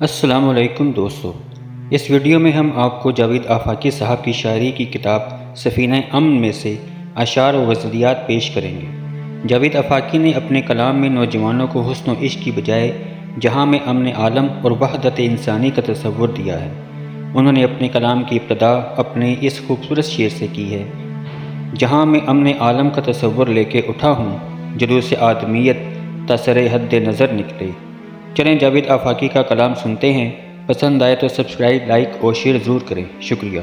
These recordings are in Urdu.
السلام علیکم دوستو، اس ویڈیو میں ہم آپ کو جاوید آفاقی صاحب کی شاعری کی کتاب سفینہ امن میں سے اشعار و غزلیات پیش کریں گے۔ جاوید آفاقی نے اپنے کلام میں نوجوانوں کو حسن و عشق کی بجائے جہاں میں امن عالم اور وحدت انسانی کا تصور دیا ہے۔ انہوں نے اپنے کلام کی ابتدا اپنے اس خوبصورت شعر سے کی ہے: جہاں میں امن عالم کا تصور لے کے اٹھا ہوں، جلوس آدمیت تا سر حد نظر نکلے۔ چلیں جاوید آفاقی کا کلام سنتے ہیں۔ پسند آئے تو سبسکرائب، لائک اور شیئر ضرور کریں۔ شکریہ۔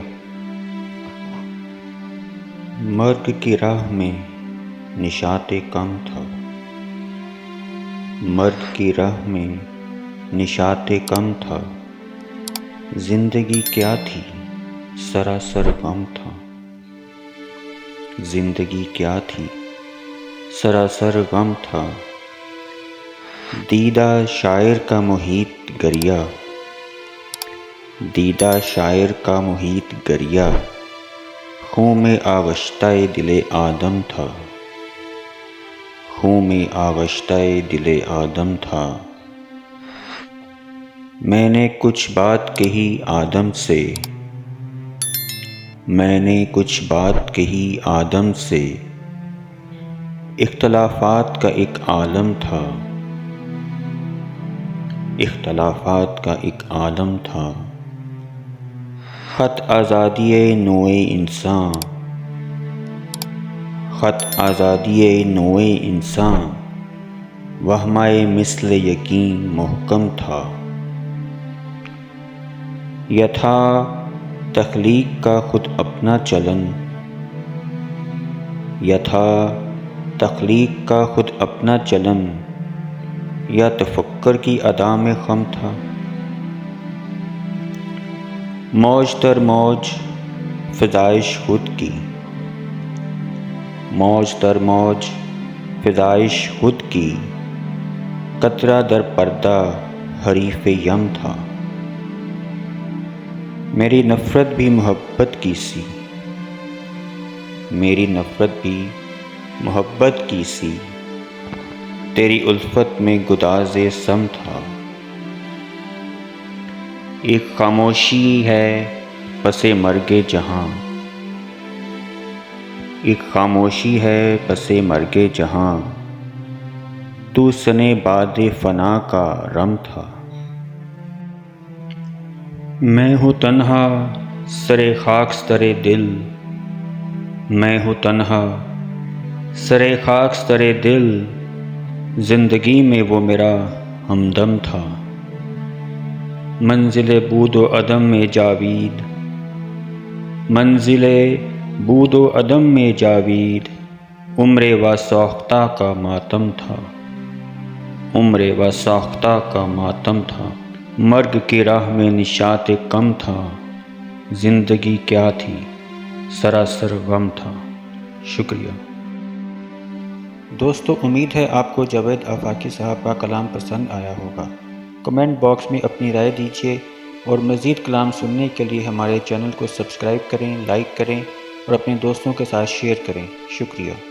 مرگ کی راہ میں نشاط کم تھا، مرگ کی راہ میں نشاط کم تھا، زندگی کیا تھی سراسر غم تھا، زندگی کیا تھی سراسر غم تھا۔ دیدہ شاعر کا محیط گریا، دیدہ شاعر کا محیط گریا، خون میں آغشتہ دل آدم تھا، خون میں آغشتہ دل آدم تھا۔ میں نے کچھ بات کہی آدم سے، میں نے کچھ بات کہی آدم سے، اختلافات کا ایک عالم تھا، اختلافات کا ایک عالم تھا۔ خط آزادی نوع انسان، خط آزادی نوع انسان، وہمہ مثل یقین محکم تھا۔ یا تھا تخلیق کا خود اپنا چلن، یا تھا تخلیق کا خود اپنا چلن، یا تفکر کی ادا میں خم تھا۔ موج در موج فزائش خود کی، موج در موج فزائش خود کی، قطرہ در پردہ حریف یم تھا۔ میری نفرت بھی محبت کی سی، میری نفرت بھی محبت کی سی، تیری الفت میں گداز سم تھا۔ ایک خاموشی ہے پس مرگ جہاں، ایک خاموشی ہے پس مرگ جہاں، تو سنے باد فنا کا رم تھا۔ میں ہوں تنہا سر خاکستر دل، میں ہوں تنہا سر خاکستر دل، زندگی میں وہ میرا ہمدم تھا۔ منزل بود و عدم میں جاوید، منزل بود و عدم میں جاوید، عمر و ساختہ کا ماتم تھا، عمر و ساختہ کا ماتم تھا۔ مرگ کی راہ میں نشاط کم تھا، زندگی کیا تھی سراسر غم تھا۔ شکریہ دوستو، امید ہے آپ کو جاوید آفاقی صاحب کا کلام پسند آیا ہوگا۔ کمنٹ باکس میں اپنی رائے دیجیے اور مزید کلام سننے کے لیے ہمارے چینل کو سبسکرائب کریں، لائک کریں اور اپنے دوستوں کے ساتھ شیئر کریں۔ شکریہ۔